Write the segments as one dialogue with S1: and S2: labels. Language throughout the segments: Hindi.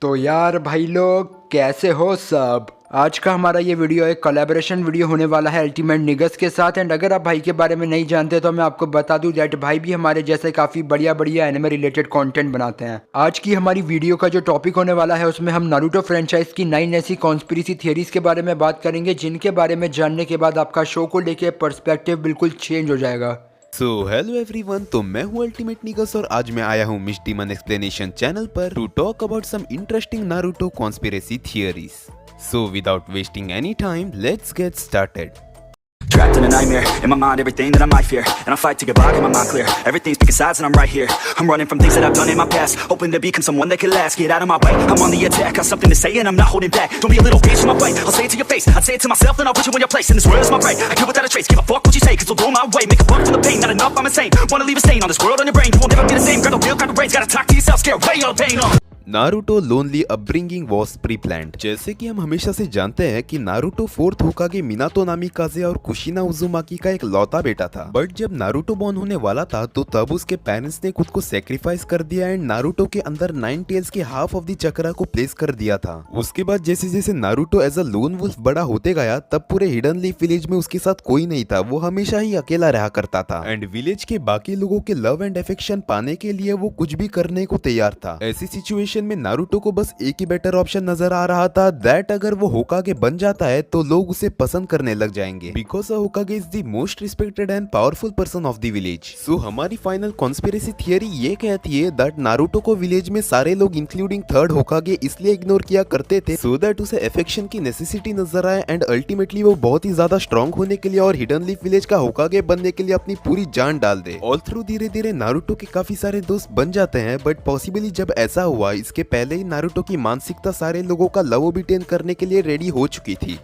S1: तो यार भाई लोग कैसे हो सब। आज का हमारा ये वीडियो एक कोलैबोरेशन वीडियो होने वाला है अल्टीमेट निगस के साथ। एंड अगर आप भाई के बारे में नहीं जानते तो मैं आपको बता दूं दैट भाई भी हमारे जैसे काफ़ी बढ़िया बढ़िया एनिमे रिलेटेड कंटेंट बनाते हैं। आज की हमारी वीडियो का जो टॉपिक होने वाला है उसमें हम नारुतो फ्रेंचाइज की 9 ऐसी कॉन्स्पिरेसी थियरीज के बारे में बात करेंगे जिनके बारे में जानने के बाद आपका शो को लेके पर्सपेक्टिव बिल्कुल चेंज हो जाएगा।
S2: हेलो एवरीवन, तो मैं हूँ अल्टीमेट निगस और आज मैं आया हूँ मिस डीमन एक्सप्लेनेशन चैनल पर to talk about some interesting Naruto conspiracy theories. So without wasting any time, let's get started.
S3: Trapped in a nightmare, in my mind everything that I might fear. And I fight to get by, get my mind clear. Everything's picking sides and I'm right here. I'm running from things that I've done in my past, hoping to become someone that can last. Get out of my way, I'm on the attack. Got something to say and I'm not holding back. Don't be a little bitch in my way, I'll say it to your face. I'd say it to myself, then I'll put you in your place. And this world is my prey, I kill without a trace. Give a fuck what you say, cause it'll go my way. Make a buck for the pain, not enough, I'm insane. Wanna leave a stain on this world on your brain. You won't ever be the same, grab the wheel, grab the reins. Gotta talk to yourself, scare away all pain.
S2: Naruto lonely upbringing was pre planned. जैसे कि हम हमेशा से जानते हैं कि नारुतो फोर्थ होकागे मिनातो नामिकाजे और कुशिना उजुमाकी का एक लौता बेटा था। बट जब नारुतो बॉर्न होने वाला था तो तब उसके पेरेंट्स ने खुद को सेक्रीफाइस कर दिया एंड नारुतो के अंदर 9 टेल्स के हाफ ऑफ द चक्रा को प्लेस कर दिया था। उसके बाद जैसे जैसे Naruto as a lone wolf बड़ा होते गया तब पूरे हिडन लीफ विलेज में उसके साथ कोई नहीं था, वो हमेशा ही अकेला रहा करता था एंड विलेज के बाकी लोगों के लव एंड अफेक्शन पाने के लिए वो कुछ भी करने को तैयार था। ऐसी सिचुएशन में नारुतो को बस एक ही बेटर ऑप्शन नजर आ रहा था, दैट अगर वो होकागे बन जाता है तो लोग उसे पसंद करने लग जाएंगे because Hokage is the most respected and powerful person of the village. So हमारी फाइनल कॉन्स्पिरेसी थियरी ये कहती है दैट नारुतो को विलेज में सारे लोग इंक्लूडिंग थर्ड होकागे इसलिए इग्नोर किया करते थे सो दैट उसे अफेक्शन की नेसेसिटी नजर आए एंड अल्टीमेटली वो बहुत ही ज्यादा स्ट्रॉन्ग होने के लिए और हिडन लीफ विलेज का होकागे बनने के लिए अपनी पूरी जान डाल दे। ऑल थ्रू धीरे धीरे नारुतो के काफी सारे दोस्त बन जाते हैं, बट पॉसिबली जब ऐसा हुआ इसके पहले ही नारुतो की मानसिकता सारे लोगों का लव ओबिटेन करने के लिए रेडी हो चुकी थी।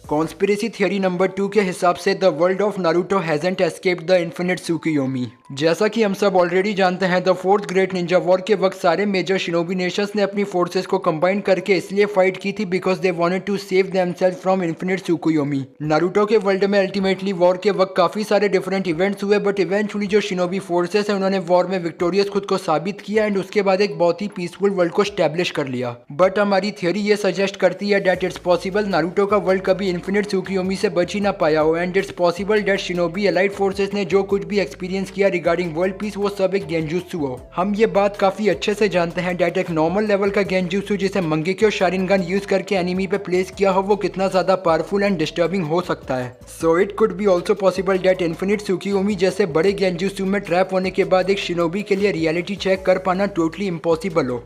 S1: कॉन्स्पिरेसी थियरी नंबर 2 के हिसाब से the world of Naruto hasn't escaped the infinite Tsukuyomi. जैसा कि हम सब ऑलरेडी जानते हैं the fourth great ninja war के वक्त सारे मेजर शिनोबी नेशंस ने अपनी फोर्सेस को कंबाइन करके इसलिए फाइट की थी because they wanted to save themselves from infinite Tsukuyomi. Naruto के वर्ल्ड में अल्टीमेटली वॉर के वक्त काफी सारे डिफरेंट इवेंट्स हुए, बट इवेंचुअली जो शिनोबी फोर्सेस है उन्होंने वॉर में विक्टोरियस खुद को साबित किया एंड उसके बाद एक बहुत ही पीसफुल वर्ल्ड को स्टैब्लिश कर लिया। बट हमारी थियरी ये सजेस्ट करती है दैट इट्स पॉसिबल नारुतो का वर्ल्ड कभी इन्फिनिट सुकियोमी से बच ही ना पाया हो and it's possible that shinobi allied forces ने जो कुछ भी एक्सपीरियंस किया रिगार्डिंग वर्ल्ड पीस वो सब एक गेंजुत्सु हो। हम ये बात काफी अच्छे से जानते हैं दैट एक नॉर्मल लेवल का गेंजुत्सु जिसे मंगेक्यो शारिंगन यूज करके एनिमी पे प्लेस किया हो वो कितना ज्यादा पावरफुल एंड डिस्टर्बिंग हो सकता है। So it could be also possible that infinite Tsukuyomi जैसे बड़े गेंजुत्सु में ट्रैप होने के बाद एक शिनोबी के लिए रियलिटी चेक कर पाना टोटली इम्पॉसिबल हो।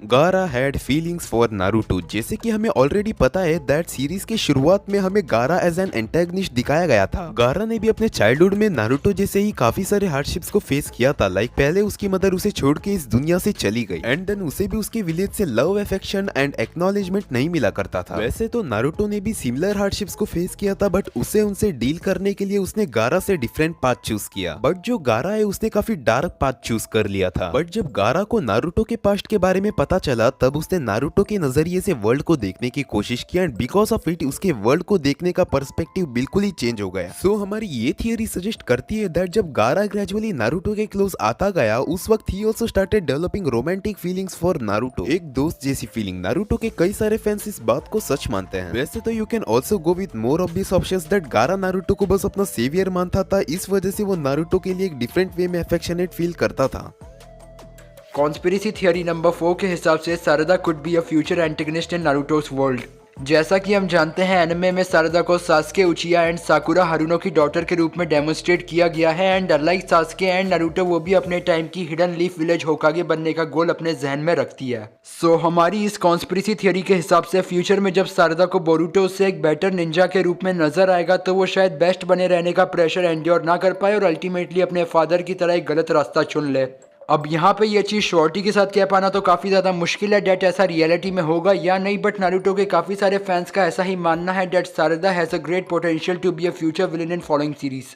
S2: गारा हैड फीलिंग्स फॉर नारुतो। जैसे कि हमें ऑलरेडी पता है दैट सीरीज की शुरुआत में हमें गारा एज एन एंटेगनिस्ट दिखाया गया था। गारा ने भी अपने चाइल्डहुड में नारुतो जैसे ही काफी सारे हार्डशिप्स को फेस किया था। लाइक पहले उसकी मदर उसे छोड़ के इस दुनिया से चली गई एंड देन उसे भी उसके विलेज से लव अफेक्शन एंड एक्नॉलेजमेंट नहीं मिला करता था। वैसे तो नारुतो ने भी सिमिलर हार्डशिप्स को फेस किया था, बट उसे उनसे डील करने के लिए उसने गारा से डिफरेंट पाथ चूज किया। बट जो गारा है उसने काफी डार्क पाथ चूज कर लिया था। बट जब गारा को नारुतो के पास्ट के बारे में पता चला तब उसने नारुतो के नजरिए से वर्ल्ड को देखने की कोशिश की एंड बिकॉज ऑफ इट उसके वर्ल्ड को देखने का पर्सपेक्टिव बिल्कुल ही चेंज हो गया। सो हमारी ये थियरी सजेस्ट करती है दैट जब गारा ग्रेजुअली नारुतो के क्लोज आता गया उस वक्त he also started developing romantic feelings for Naruto, एक दोस्त जैसी फीलिंग। नारुतो के कई सारे फैंस इस बात को सच मानते हैं। वैसे तो you can also go with more of this options that गारा नारुतो को बस अपना सेवियर मानता था, इस वजह से वो नारुतो के लिए एक डिफरेंट वे में अफेक्शनेट फील करता था।
S1: कॉन्स्पिरेसी थियरी नंबर 4 के हिसाब से Sarada could be a future antagonist in Naruto's world. जैसा कि हम जानते हैं एनिमे में सारदा को सास्के उचिया एंड साकुरा हारुनो की डॉटर के रूप में डेमोन्स्ट्रेट किया गया है and unlike Sasuke and Naruto वो भी अपने टाइम की हिडन लीफ विलेज होकागे बनने का गोल अपने जहन में रखती है। सो हमारी इस कॉन्स्पिरेसी थियरी के हिसाब से फ्यूचर में जब सारदा को बोरुतो से एक बेटर निंजा के रूप में नजर आएगा तो वो शायद बेस्ट बने रहने का प्रेशर एंड्योर ना कर पाए और अल्टीमेटली अपने फादर की तरह एक गलत रास्ता चुन ले। अब यहाँ पे ये चीज़ श्योरिटी के साथ कह पाना तो काफ़ी ज़्यादा मुश्किल है डेट ऐसा रियलिटी में होगा या नहीं, बट नारुतो के काफ़ी सारे फैंस का ऐसा ही मानना है that Sarada has a great potential to be a future villain in following series.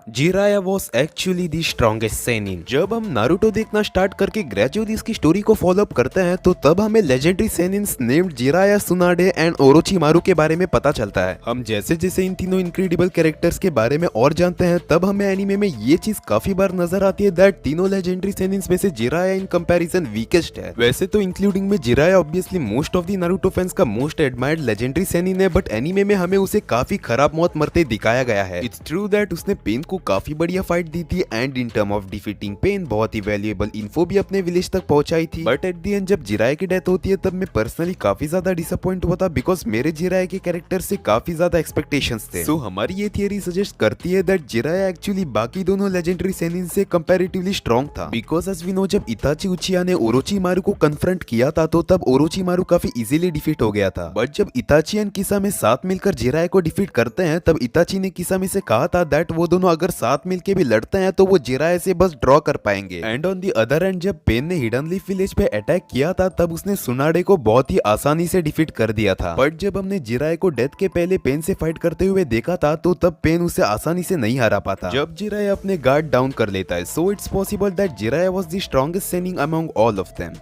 S2: Jiraiya was actually the strongest sannin. जब हम नारुतो देखना स्टार्ट करके ग्रेजुअली इसकी स्टोरी को फॉलो अप करते हैं तो तब हमें legendary sannins named Jiraiya, Tsunade and Orochimaru के बारे में पता चलता है। हम जैसे जैसे इन तीनों इनक्रेडिबल कैरेक्टर्स के बारे में और जानते हैं तब हमें एनीमे में ये चीज काफी बार नजर आती है दैट तीनों लेजेंडरी सेनिन्स में से जिराया इन कंपैरिजन वीकेस्ट है। वैसे तो इंक्लूडिंग में Jiraiya obviously most of the Naruto fans का मोस्ट एडमायर्ड लेजेंडरी सेनिन है, बट एनीमे में हमें उसे काफी खराब मौत मरते दिखाया गया है। इट्स ट्रू दैट उसने पेन को काफी बढ़िया फाइट दी थी and in term of defeating Pain बहुत ही वैल्यूएबल इन्फो भी अपने विलेज तक पहुंचाई थी, बट एट द एंड जब जिराया की डेथ होती है तब मैं पर्सनली काफी ज्यादा डिसअपॉइंट हुआ था बिकॉज मेरे जिराया के कैरेक्टर से काफी ज्यादा एक्सपेक्टेशंस थे। सो हमारी ये थियरी सजेस्ट करती है दैट जिराया एक्चुअली बाकी दोनों लेजेंडरी सेनिन से कंपैरेटिवली स्ट्रॉन्ग था बिकॉज एज वी नो जब इताची उचिया ने ओरोचिमारू को कन्फ्रंट किया था तो तब ओरोचिमारू काफी इजीली डिफीट हो गया था, बट जब इताची एंड किसामे साथ मिलकर जिराया को डिफीट करते हैं तब इताची ने किसामे से कहा था दैट वो दोनों अगर साथ मिलके भी लड़ते हैं तो वो जिराया से बस ड्रॉ कर पाएंगे। And on the other and जब पेन ने हिडन लीफ विलेज पे अटैक किया था तब उसने सुनाडे को बहुत ही आसानी से डिफीट कर दिया था, बट जब हमने जिराया को डेथ के पहले पेन से फाइट करते हुए देखा था तो तब पेन उसे आसानी से नहीं हरा पाता जब जिराया अपने गार्ड डाउन कर लेता है। So it's possible that Jiraiya was the strongest sannin among all of them.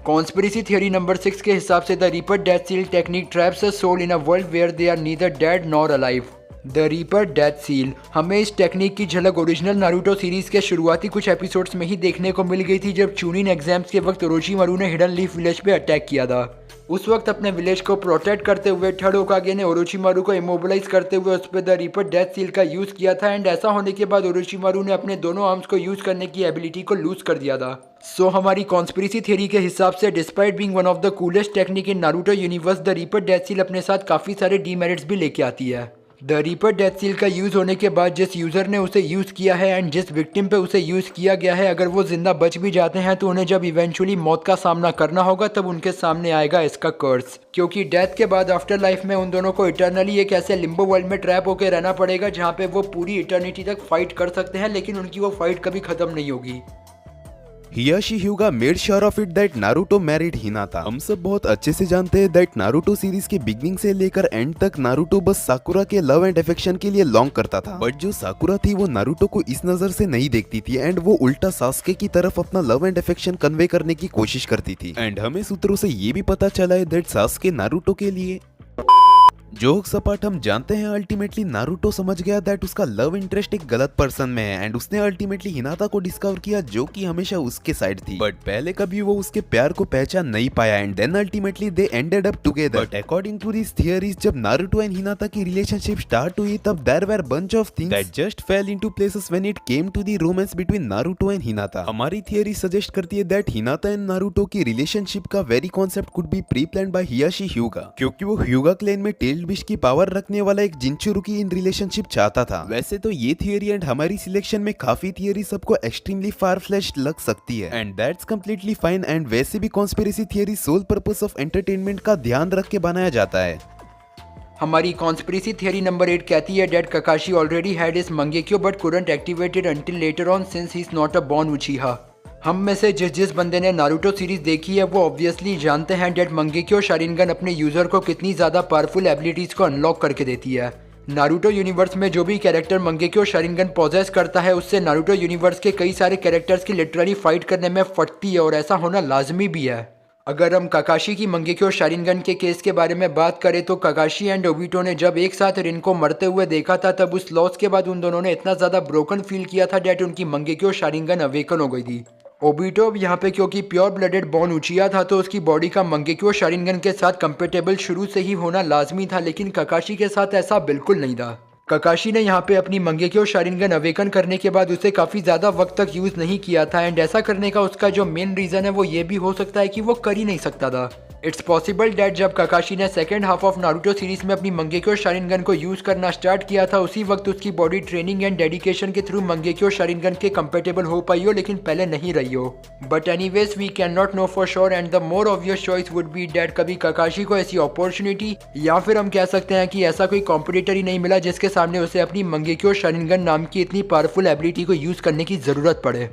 S1: Conspiracy theory number 6 के हिसाब से the reaper death seal technique traps a soul in a world where they are neither dead nor alive. The reaper death seal, हमें इस टेक्निक की झलक ओरिजिनल नारुतो सीरीज के शुरुआती कुछ एपिसोड्स में ही देखने को मिल गई थी जब चूनिन एग्जाम्स के वक्त ओरोचिमारू ने हिडन लीफ विलेज पे अटैक किया था। उस वक्त अपने विलेज को प्रोटेक्ट करते हुए थर्ड होकागे ने ओरोचिमारू को इमोबिलाइज करते हुए उस पर द रीपर डेथ सील का यूज किया था एंड ऐसा होने के बाद ओरोचिमारू ने अपने दोनों आर्म्स को यूज करने की एबिलिटी को लूज कर दिया था। सो हमारी कॉन्स्पिरेसी थ्योरी के हिसाब से despite being one of the coolest technique in Naruto universe the reaper death seal अपने साथ काफी सारे डीमेरिट्स भी लेके आती है। द रीपर डेथ सील का यूज होने के बाद जिस यूजर ने उसे यूज किया है एंड जिस विक्टिम पे उसे यूज किया गया है अगर वो जिंदा बच भी जाते हैं तो उन्हें जब इवेंचुअली मौत का सामना करना होगा तब उनके सामने आएगा इसका कर्स, क्योंकि डेथ के बाद आफ्टर लाइफ में उन दोनों को इटर्नली एक ऐसे लिम्बो वर्ल्ड में ट्रैप होकर रहना पड़ेगा जहाँ पे वो पूरी इटर्निटी तक फाइट कर सकते हैं लेकिन उनकी वो फाइट कभी खत्म नहीं होगी।
S2: Hiashi Hyuga made sure of it that Naruto married Hinata. हम सब बहुत अच्छे से जानते हैं दैट नारुतो सीरीज के बिगनिंग से लेकर एंड तक नारुतो बस साकुरा के लव एंड अफेक्शन के लिए लॉन्ग करता था, बट जो साकुरा थी वो नारुतो को इस नजर से नहीं देखती थी एंड वो उल्टा सास्के की तरफ अपना लव एंड अफेक्शन कन्वे करने की कोशिश करती थी। एंड हमें सूत्रों से ये भी पता चला है दैट सास्के नारुतो के लिए जोक सपाट हम जानते हैं अल्टीमेटली नारुतो समझ गया दैट उसका लव इंटरेस्ट एक गलत पर्सन में है एंड उसने अल्टीमेटली हिनाता को डिस्कवर किया जो कि हमेशा उसके साइड थी, बट पहले कभी वो उसके प्यार को पहचान नहीं पाया and then ultimately they ended up together. But according to this theories जब नारुतो एंड हिनाता की रिलेशनशिप स्टार्ट हुई तब there were bunch of things that just fell into places when it came to the romance between Naruto and Hinata. हमारी थियरी सजेस्ट करती है दैट हिनाता एंड नारुतो की रिलेशनशिप का very concept could be pre planned by Hiashi Hyuga, क्योंकि वो ह्यूगा क्लैन में टेल्ड बिश की पावर रखने वाला एक जिंचुरुकी इन रिलेशनशिप चाहता था। वैसे तो ये थियरी एंड हमारी सिलेक्शन में काफी थियरी सबको एक्सट्रीमली फार फ्लैश्ड लग सकती है and that's completely fine and वैसे भी conspiracy theory sole purpose of entertainment का ध्यान रख के बनाया जाता है।
S1: हमारी कॉन्स्पिरेसी थियरी नंबर 8 कहती है that Kakashi already had his Mangekyo but couldn't activate it until later on since he is not a born Uchiha. हम में से जिस बंदे ने नारुतो सीरीज देखी है वो ऑब्वियसली जानते हैं डेट मंगेक्यो शारिनगन अपने यूजर को कितनी ज़्यादा पावरफुल एबिलिटीज़ को अनलॉक करके देती है। नारुतो यूनिवर्स में जो भी कैरेक्टर मंगेक्यो शारिनगन पॉजेस करता है उससे नारुतो यूनिवर्स के कई सारे कैरेक्टर्स की लिटरली फाइट करने में फटती है और ऐसा होना लाजमी भी है। अगर हम काकाशी की मंगेक्यो शारिनगन के केस के बारे में बात करें तो काकाशी एंड ओबिटो ने जब एक साथ रिन को मरते हुए देखा था तब उस लॉस के बाद उन दोनों ने इतना ज़्यादा ब्रोकन फील किया था डेट उनकी मंगेक्यो शारिनगन अवेकन हो गई थी। ओबिटो अब यहाँ पे क्योंकि प्योर ब्लडेड बॉर्न उचिया था तो उसकी बॉडी का मंगेक्यो शारिनगन के साथ कंपेटेबल शुरू से ही होना लाजमी था, लेकिन काकाशी के साथ ऐसा बिल्कुल नहीं था। काकाशी ने यहाँ पे अपनी मंगेक्यो शारिनगन अवेकन करने के बाद उसे काफ़ी ज़्यादा वक्त तक यूज़ नहीं किया था एंड ऐसा करने का उसका जो मेन रीज़न है वो ये भी हो सकता है कि वो कर ही नहीं सकता था। इट्स पॉसिबल डैट जब काकाशी ने second half of Naruto series में अपनी मंगेक्यो शारिनगन को यूज़ करना स्टार्ट किया था उसी वक्त उसकी बॉडी ट्रेनिंग एंड डेडिकेशन के थ्रू मंगेक्यो शारिनगन के कंपेटेबल हो पाई हो, लेकिन पहले नहीं रही हो। But anyways we can not know for sure and the more obvious choice would be that कभी काकाशी को ऐसी अपॉर्चुनिटी या फिर हम कह सकते हैं कि ऐसा कोई कॉम्पिटिटर ही नहीं मिला जिसके सामने उसे अपनी मंगेक्यो शारिनगन नाम की इतनी पावरफुल एबिलिटी को यूज़ करने की ज़रूरत पड़े।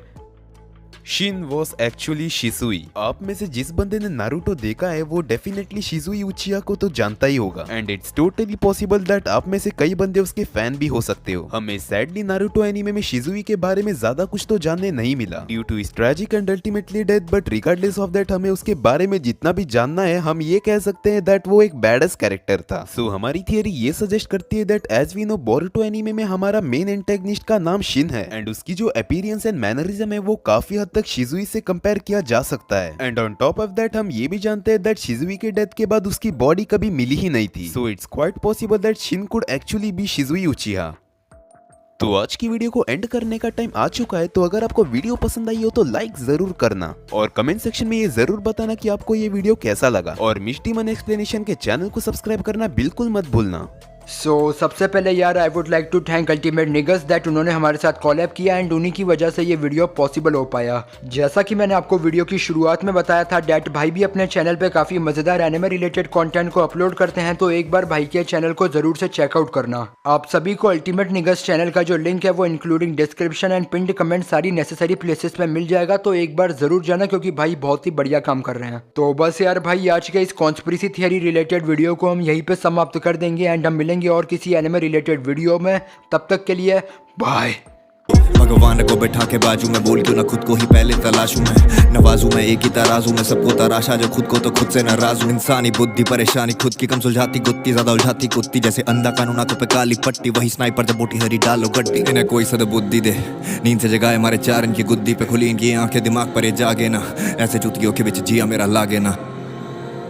S2: Shin was actually Shisui. आप में से जिस बंदे ने नारुतो देखा है वो डेफिनेटली शिजुई उचिया को तो जानता ही होगा and it's totally possible that आप में से कई बंदे उसके फैन भी हो सकते हो। हमें सैडली नारुतो एनीमे में शिजुई के बारे में ज्यादा कुछ तो जानने नहीं मिला due to his tragic and ultimately death, but regardless of that हमें उसके बारे में जितना भी जानना है हम ये कह सकते हैं दैट वो एक बैडस कैरेक्टर था। सो हमारी थियरी ये सजेस्ट करती है that as we know Boruto anime में हमारा मेन एंटेगनिस्ट का नाम शिन है एंड उसकी जो अपीयरेंस एंड मैनरिज्म है वो काफी हद तक शिजुई से कंपेयर किया जा सकता है and on top of that हम ये भी जानते हैं दैट शिजुई के डेथ के बाद उसकी बॉडी कभी मिली ही नहीं थी। So it's quite possible that Shin could actually be Shisui Uchiha. तो आज की वीडियो को एंड करने का टाइम आ चुका है, तो अगर आपको वीडियो पसंद आई हो तो लाइक जरूर करना और कमेंट सेक्शन में ये जरूर बताना कि आपको ये वीडियो कैसा लगा और मिस्टी मन एक्सप्लेनेशन के चैनल को सब्सक्राइब करना बिल्कुल मत भूलना।
S1: सबसे पहले यार I would like to thank ultimate निगस दैट उन्होंने हमारे साथ कॉलैब किया एंड उन्हीं की वजह से ये वीडियो पॉसिबल हो पाया। जैसा कि मैंने आपको वीडियो की शुरुआत में बताया था डैट भाई भी अपने चैनल पे काफ़ी मज़ेदार एनिमे रिलेटेड कंटेंट को अपलोड करते हैं, तो एक बार भाई के चैनल को ज़रूर से चेकआउट करना। आप सभी को अल्टीमेट निगस चैनल का जो लिंक है वो इंक्लूडिंग डिस्क्रिप्शन एंड पिंड कमेंट सारी नेसेसरी प्लेसेस में मिल जाएगा, तो एक बार ज़रूर जाना क्योंकि भाई बहुत ही बढ़िया काम कर रहे हैं। तो बस यार भाई आज के इस कॉन्स्पिरेसी थियरी रिलेटेड वीडियो को हम यहीं पर समाप्त कर देंगे एंड हम मिलेंगे और किसी एनिमे रिलेटेड वीडियो में। तब तक के लिए बाय।
S4: भगवान को बैठा के बाजू में बोल क्यों ना खुद को ही पहले तलाशूं मैं, नवाजूं मैं एक ही तराजू में सबको तराशा जो खुद को तो खुद से नाराज हूं। इंसानी बुद्धि परेशानी खुद की कम सुलझाती गुत्ती ज्यादा उलझाती कुत्ती, जैसे अंधा कानून आंखों पे काली पट्टी वही स्नाइपर जब मोटी हरी डालो गड्डी। इन्हें कोई सद बुद्धि दे नींद से जगाए मारे चार इनकी गुद्दी पे खुली इनकी आंखें दिमाग पर ये जागे ना, ऐसे चुतियों के बीच जिया मेरा लागे ना।